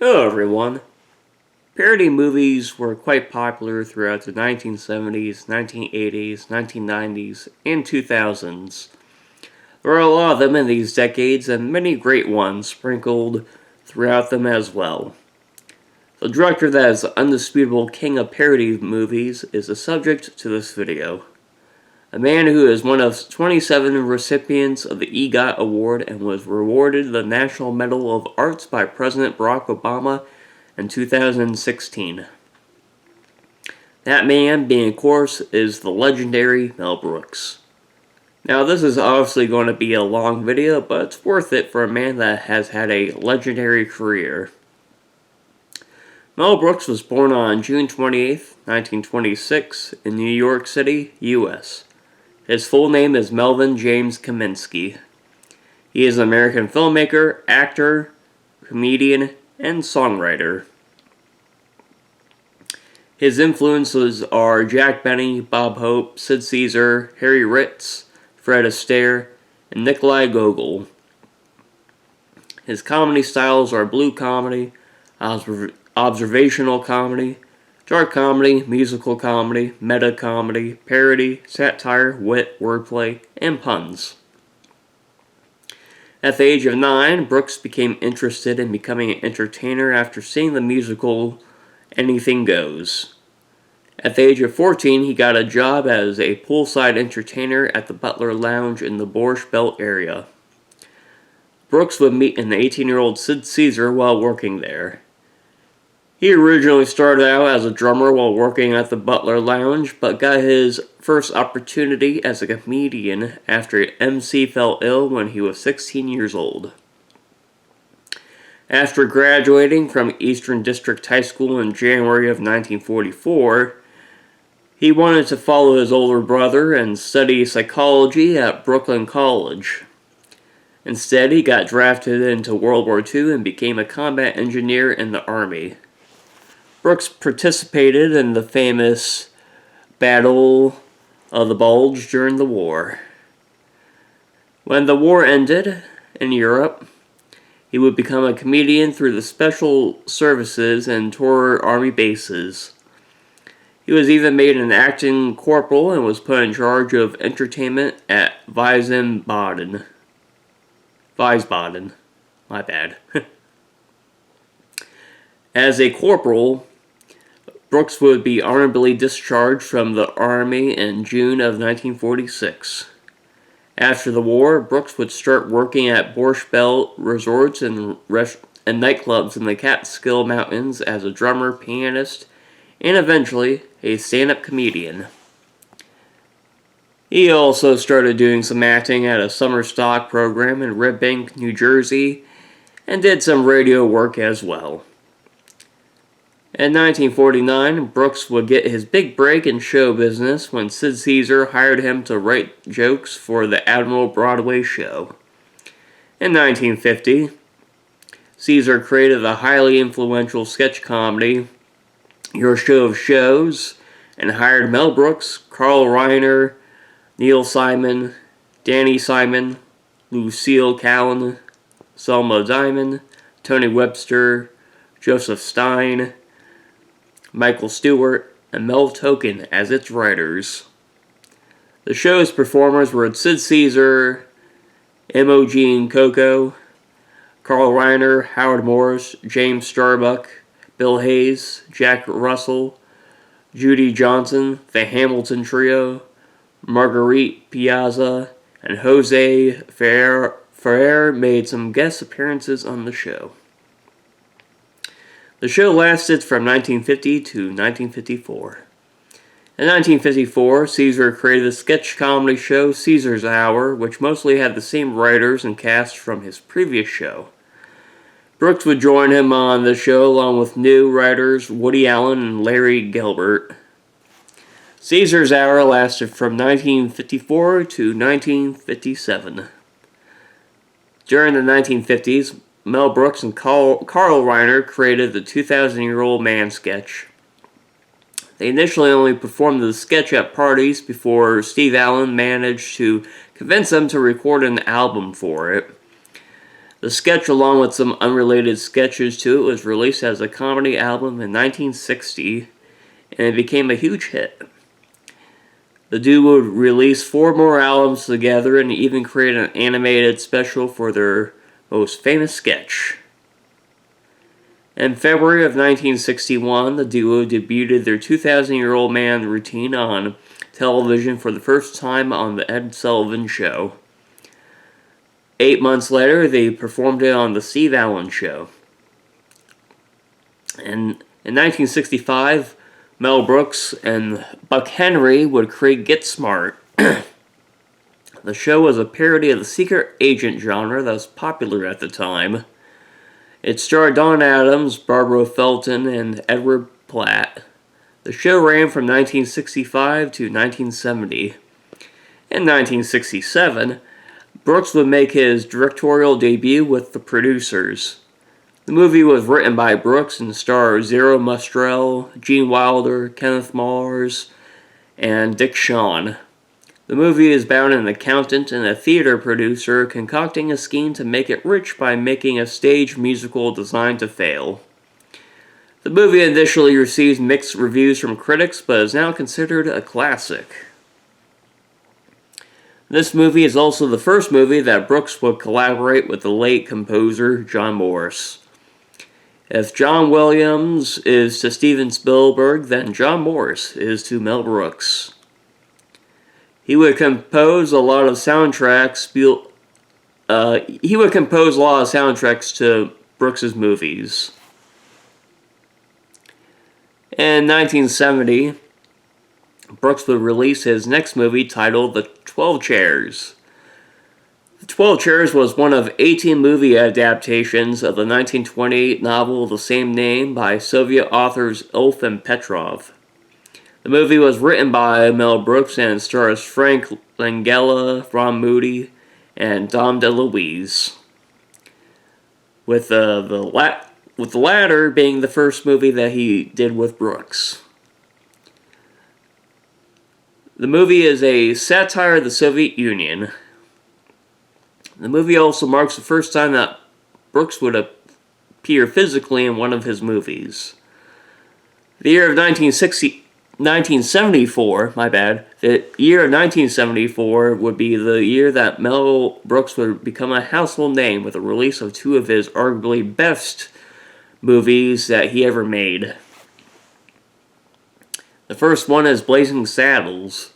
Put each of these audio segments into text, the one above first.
Hello everyone. Parody movies were quite popular throughout the 1970s, 1980s, 1990s, and 2000s. There are a lot of them in these decades and many great ones sprinkled throughout them as well. The director that is the undisputed king of parody movies is the subject to this video. A man who is one of 27 recipients of the EGOT Award and was rewarded the National Medal of Arts by President Barack Obama in 2016. That man, being of course, is the legendary Mel Brooks. Now this is obviously going to be a long video, but it's worth it for a man that has had a legendary career. Mel Brooks was born on June 28, 1926 in New York City, U.S. His full name is Melvin James Kaminsky. He is an American filmmaker, actor, comedian, and songwriter. His influences are Jack Benny, Bob Hope, Sid Caesar, Harry Ritz, Fred Astaire, and Nikolai Gogol. His comedy styles are blue comedy, observational comedy, dark comedy, musical comedy, meta-comedy, parody, satire, wit, wordplay, and puns. At the age of 9, Brooks became interested in becoming an entertainer after seeing the musical Anything Goes. At the age of 14, he got a job as a poolside entertainer at the Butler Lounge in the Borscht Belt area. Brooks would meet an 18-year-old Sid Caesar while working there. He originally started out as a drummer while working at the Butler Lounge, but got his first opportunity as a comedian after MC fell ill when he was 16 years old. After graduating from Eastern District High School in January of 1944, he wanted to follow his older brother and study psychology at Brooklyn College. Instead, he got drafted into World War II and became a combat engineer in the Army. Brooks participated in the famous Battle of the Bulge during the war. When the war ended in Europe, he would become a comedian through the special services and tour army bases. He was even made an acting corporal and was put in charge of entertainment at Wiesbaden. My bad. As a corporal, Brooks would be honorably discharged from the Army in June of 1946. After the war, Brooks would start working at Borscht Belt resorts and nightclubs in the Catskill Mountains as a drummer, pianist, and eventually a stand-up comedian. He also started doing some acting at a summer stock program in Red Bank, New Jersey, and did some radio work as well. In 1949, Brooks would get his big break in show business when Sid Caesar hired him to write jokes for the Admiral Broadway show. In 1950, Caesar created the highly influential sketch comedy Your Show of Shows and hired Mel Brooks, Carl Reiner, Neil Simon, Danny Simon, Lucille Callan, Selma Diamond, Tony Webster, Joseph Stein, Michael Stewart, and Mel Token as its writers. The show's performers were Sid Caesar, Imogen Coco, Carl Reiner, Howard Morris, James Starbuck, Bill Hayes, Jack Russell, Judy Johnson, the Hamilton Trio, Marguerite Piazza, and Jose Ferrer made some guest appearances on the show. The show lasted from 1950 to 1954. In 1954, Caesar created the sketch comedy show Caesar's Hour, which mostly had the same writers and cast from his previous show. Brooks would join him on the show along with new writers Woody Allen and Larry Gelbart. Caesar's Hour lasted from 1954 to 1957. During the 1950s, Mel Brooks and Carl Reiner created the 2,000-Year-Old Man sketch. They initially only performed the sketch at parties before Steve Allen managed to convince them to record an album for it. The sketch, along with some unrelated sketches to it, was released as a comedy album in 1960, and it became a huge hit. The duo would release 4 more albums together and even create an animated special for their most famous sketch. In February of 1961, the duo debuted their 2,000-Year-Old Man routine on television for the first time on The Ed Sullivan Show. 8 months later, they performed it on The Steve Allen Show. And in 1965, Mel Brooks and Buck Henry would create Get Smart. The show was a parody of the secret agent genre that was popular at the time. It starred Don Adams, Barbara Felton, and Edward Platt. The show ran from 1965 to 1970. In 1967, Brooks would make his directorial debut with The Producers. The movie was written by Brooks and stars Zero Mustrell, Gene Wilder, Kenneth Mars, and Dick Shawn. The movie is about an accountant and a theater producer concocting a scheme to make it rich by making a stage musical designed to fail. The movie initially received mixed reviews from critics, but is now considered a classic. This movie is also the first movie that Brooks would collaborate with the late composer John Morris. If John Williams is to Steven Spielberg, then John Morris is to Mel Brooks. He would compose a lot of soundtracks. To Brooks's movies. In 1970, Brooks would release his next movie titled The 12 Chairs. The 12 Chairs was one of 18 movie adaptations of the 1928 novel of the same name by Soviet authors Ilf and Petrov. The movie was written by Mel Brooks and stars Frank Langella, Ron Moody, and Dom DeLuise, with the latter being the first movie that he did with Brooks. The movie is a satire of the Soviet Union. The movie also marks the first time that Brooks would appear physically in one of his movies. The year of 1974, the year of 1974 would be the year that Mel Brooks would become a household name with the release of 2 of his arguably best movies that he ever made. The first one is Blazing Saddles.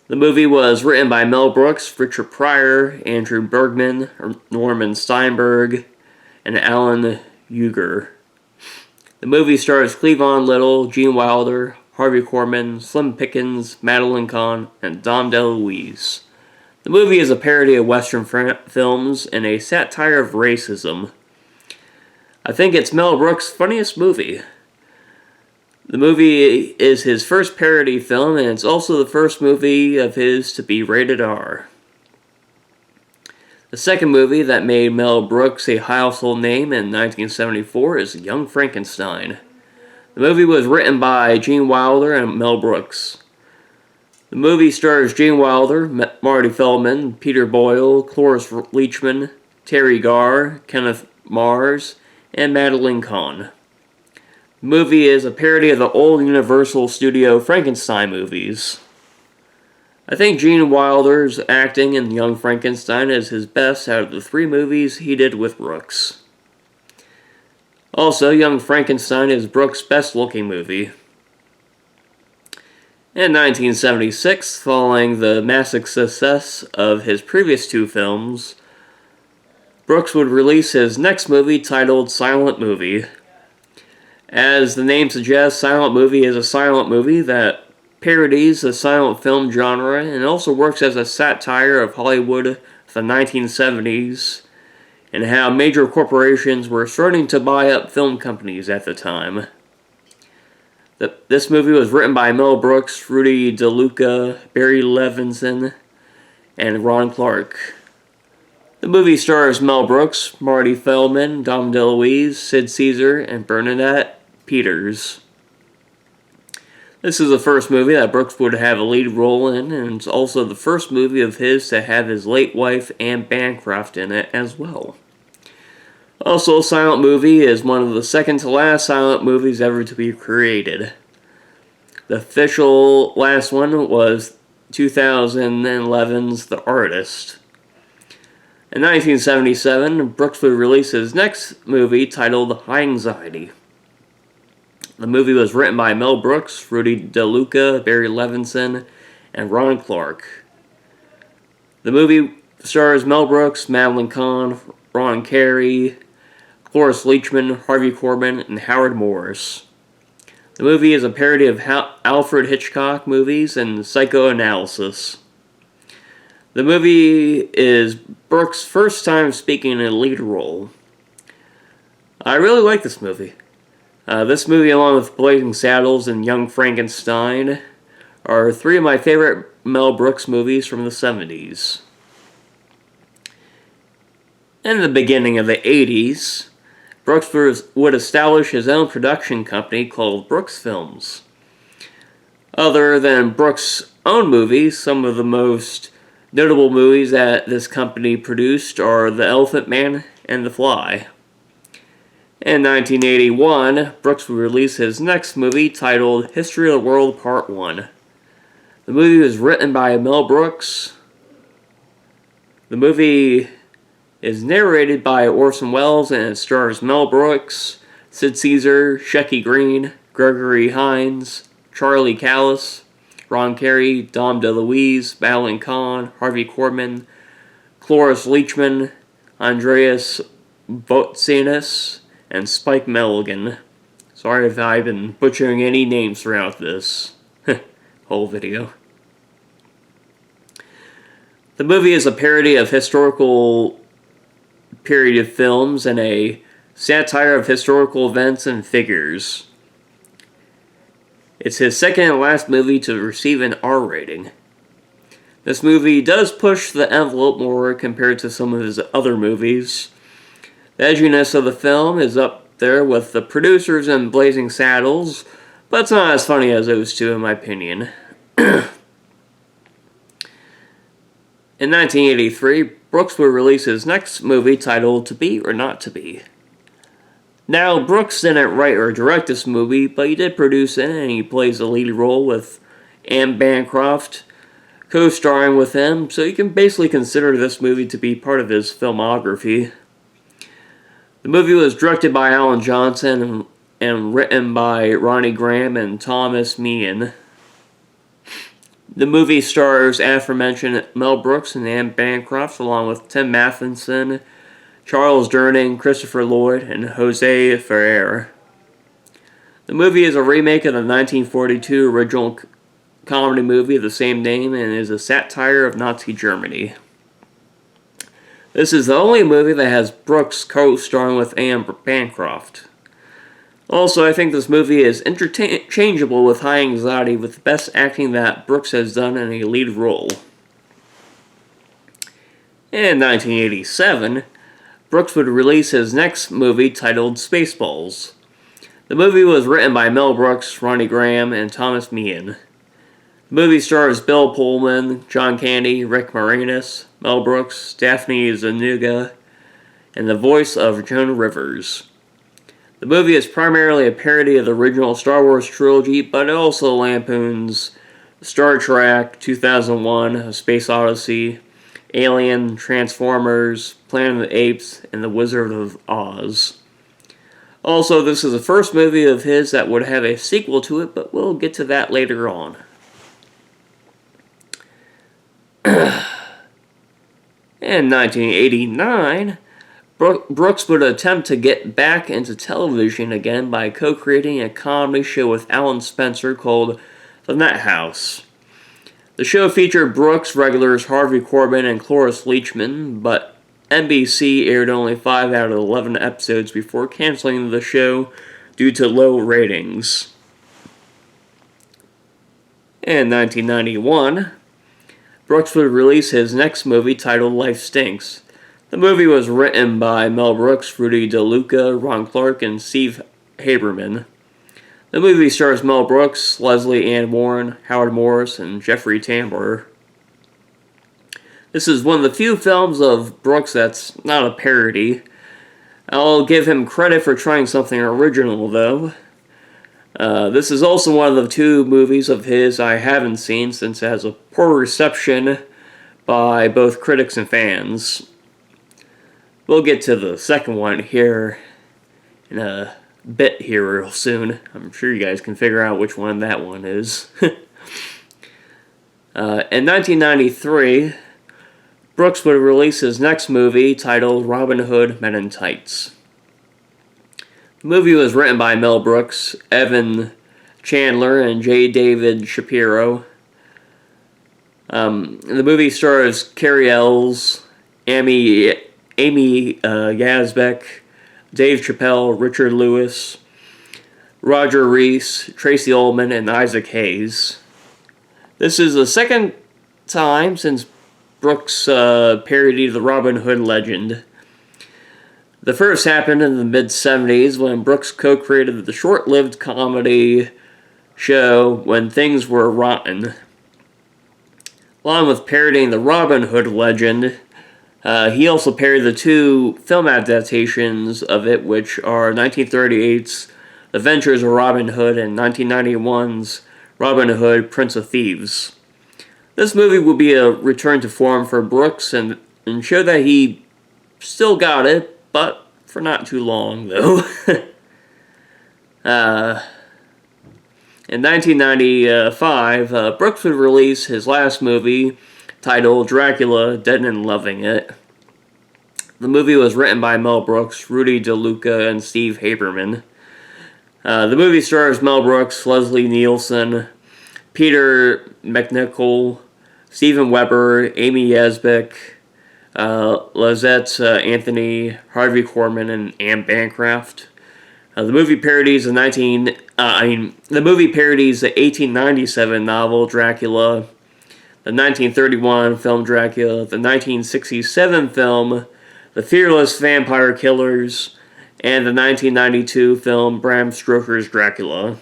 The movie was written by Mel Brooks, Richard Pryor, Andrew Bergman, Norman Steinberg, and Alan Euger. The movie stars Cleavon Little, Gene Wilder, Harvey Korman, Slim Pickens, Madeline Kahn, and Dom DeLuise. The movie is a parody of Western films and a satire of racism. I think it's Mel Brooks' funniest movie. The movie is his first parody film, and it's also the first movie of his to be rated R. The second movie that made Mel Brooks a household name in 1974 is Young Frankenstein. The movie was written by Gene Wilder and Mel Brooks. The movie stars Gene Wilder, Marty Feldman, Peter Boyle, Cloris Leachman, Terry Garr, Kenneth Mars, and Madeline Kahn. The movie is a parody of the old Universal Studio Frankenstein movies. I think Gene Wilder's acting in Young Frankenstein is his best out of the 3 movies he did with Brooks. Also, Young Frankenstein is Brooks' best-looking movie. In 1976, following the massive success of his previous 2 films, Brooks would release his next movie titled Silent Movie. As the name suggests, Silent Movie is a silent movie that parodies the silent film genre and also works as a satire of Hollywood of the 1970s and how major corporations were starting to buy up film companies at the time. This movie was written by Mel Brooks, Rudy DeLuca, Barry Levinson, and Ron Clark. The movie stars Mel Brooks, Marty Feldman, Dom DeLuise, Sid Caesar, and Bernadette Peters. This is the first movie that Brooks would have a lead role in, and it's also the first movie of his to have his late wife Anne Bancroft in it as well. Also, a silent movie is one of the second to last silent movies ever to be created. The official last one was 2011's The Artist. In 1977, Brooks would release his next movie titled High Anxiety. The movie was written by Mel Brooks, Rudy DeLuca, Barry Levinson, and Ron Clark. The movie stars Mel Brooks, Madeline Kahn, Ron Carey, Cloris Leachman, Harvey Korman, and Howard Morris. The movie is a parody of Alfred Hitchcock movies and psychoanalysis. The movie is Brooks' first time speaking in a lead role. I really like this movie. This movie, along with Blazing Saddles and Young Frankenstein, are three of my favorite Mel Brooks movies from the 70s. In the beginning of the 80s, Brooks would establish his own production company called Brooks Films. Other than Brooks' own movies, some of the most notable movies that this company produced are The Elephant Man and The Fly. In 1981, Brooks would release his next movie titled History of the World Part 1. The movie was written by Mel Brooks. The movie is narrated by Orson Welles and it stars Mel Brooks, Sid Caesar, Shecky Greene, Gregory Hines, Charlie Callis, Ron Carey, Dom DeLuise, Madeline Kahn, Harvey Korman, Cloris Leachman, Andreas Botsanis, and Spike Milligan. Sorry if I've been butchering any names throughout this whole video. The movie is a parody of historical period films and a satire of historical events and figures. It's his second and last movie to receive an R rating. This movie does push the envelope more compared to some of his other movies. The edginess of the film is up there with The Producers and Blazing Saddles, but it's not as funny as those two in my opinion. In 1983, Brooks would release his next movie titled To Be or Not to Be. Now, Brooks didn't write or direct this movie, but he did produce it, and he plays the lead role with Anne Bancroft co-starring with him, so you can basically consider this movie to be part of his filmography. The movie was directed by Alan Johnson and written by Ronnie Graham and Thomas Meehan. The movie stars aforementioned Mel Brooks and Anne Bancroft, along with Tim Matheson, Charles Durning, Christopher Lloyd, and Jose Ferrer. The movie is a remake of the 1942 original comedy movie of the same name and is a satire of Nazi Germany. This is the only movie that has Brooks co-starring with Anne Bancroft. Also, I think this movie is interchangeable with High Anxiety, with the best acting that Brooks has done in a lead role. In 1987, Brooks would release his next movie titled Spaceballs. The movie was written by Mel Brooks, Ronnie Graham, and Thomas Meehan. The movie stars Bill Pullman, John Candy, Rick Moranis, Mel Brooks, Daphne Zuniga, and the voice of Joan Rivers. The movie is primarily a parody of the original Star Wars trilogy, but it also lampoons Star Trek, 2001, A Space Odyssey, Alien, Transformers, Planet of the Apes, and The Wizard of Oz. Also, this is the first movie of his that would have a sequel to it, but we'll get to that later on. In 1989, Brooks would attempt to get back into television again by co-creating a comedy show with Alan Spencer called The Nut House. The show featured Brooks regulars Harvey Korman and Cloris Leachman, but NBC aired only 5 out of 11 episodes before canceling the show due to low ratings. In 1991, Brooks would release his next movie titled Life Stinks. The movie was written by Mel Brooks, Rudy DeLuca, Ron Clark, and Steve Haberman. The movie stars Mel Brooks, Leslie Ann Warren, Howard Morris, and Jeffrey Tambor. This is one of the few films of Brooks that's not a parody. I'll give him credit for trying something original, though. This is also one of the 2 movies of his I haven't seen, since it has a poor reception by both critics and fans. We'll get to the second one here in a bit here real soon. I'm sure you guys can figure out which one that one is. In 1993, Brooks would release his next movie titled Robin Hood Men in Tights. The movie was written by Mel Brooks, Evan Chandler, and J. David Shapiro. The movie stars Carrie Ells, Amy Yazbek, Dave Chappelle, Richard Lewis, Roger Rees, Tracy Ullman, and Isaac Hayes. This is the second time since Brooks parodied the Robin Hood legend. The first happened in the mid-70s when Brooks co-created the short-lived comedy show When Things Were Rotten. Along with parodying the Robin Hood legend, he also parodied the 2 film adaptations of it, which are 1938's The Adventures of Robin Hood and 1991's Robin Hood, Prince of Thieves. This movie will be a return to form for Brooks and show that he still got it, but for not too long, though. In 1995, Brooks would release his last movie, titled Dracula, Dead and Loving It. The movie was written by Mel Brooks, Rudy DeLuca, and Steve Haberman. The movie stars Mel Brooks, Leslie Nielsen, Peter McNichol, Steven Weber, Amy Yazbek, Lizette Anthony, Harvey Korman, and Anne Bancroft. The movie parodies the 1897 novel Dracula, the 1931 film Dracula, the 1967 film The Fearless Vampire Killers, and the 1992 film Bram Stoker's Dracula.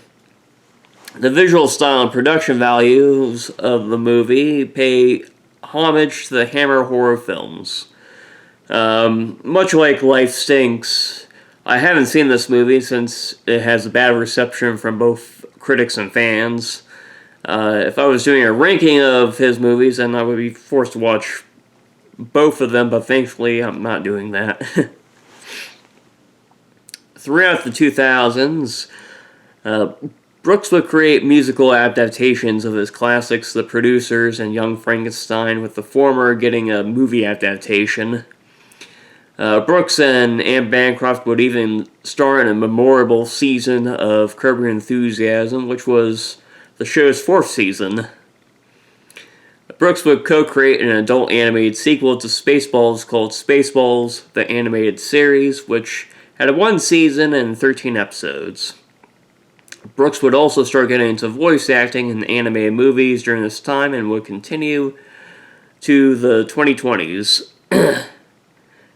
The visual style and production values of the movie pay homage to the Hammer horror films. Much like Life Stinks, I haven't seen this movie since it has a bad reception from both critics and fans. If I was doing a ranking of his movies, then I would be forced to watch both of them, but thankfully I'm not doing that. Throughout the 2000s, Brooks would create musical adaptations of his classics, The Producers and Young Frankenstein, with the former getting a movie adaptation. Brooks and Anne Bancroft would even star in a memorable season of Curb Your Enthusiasm, which was the show's 4th season. Brooks would co-create an adult animated sequel to Spaceballs called Spaceballs, the Animated Series, which had 1 season and 13 episodes. Brooks would also start getting into voice acting in animated movies during this time and would continue to the 2020s.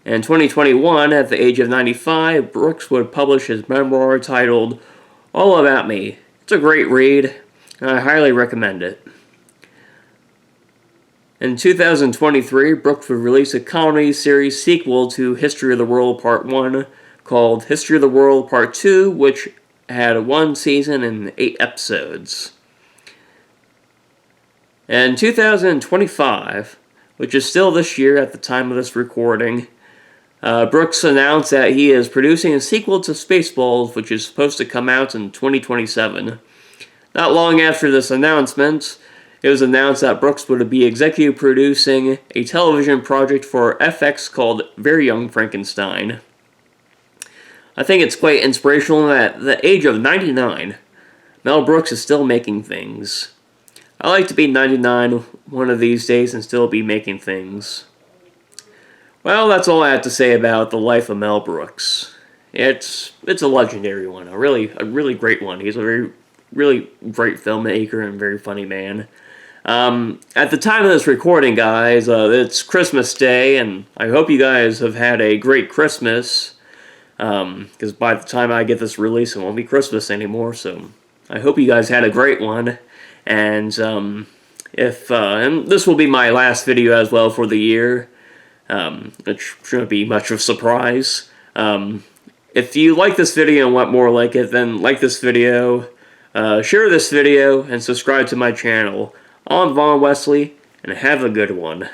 In 2021, at the age of 95, Brooks would publish his memoir titled All About Me. It's a great read, and I highly recommend it. In 2023, Brooks would release a comedy series sequel to History of the World Part 1 called History of the World Part 2, which had 1 season and 8 episodes. In 2025, which is still this year at the time of this recording, Brooks announced that he is producing a sequel to Spaceballs, which is supposed to come out in 2027. Not long after this announcement, it was announced that Brooks would be executive producing a television project for FX called Very Young Frankenstein. I think it's quite inspirational that at the age of 99, Mel Brooks is still making things. I like to be 99 one of these days and still be making things. Well, that's all I have to say about the life of Mel Brooks. It's a legendary one, a really great one. He's a really great filmmaker and very funny man. At the time of this recording, guys, it's Christmas Day, and I hope you guys have had a great Christmas. Because by the time I get this release, it won't be Christmas anymore, so I hope you guys had a great one. And and this will be my last video as well for the year, which shouldn't be much of a surprise. If you like this video and want more like it, then like this video, share this video, and subscribe to my channel. I'm Vaughn Wesley, and have a good one.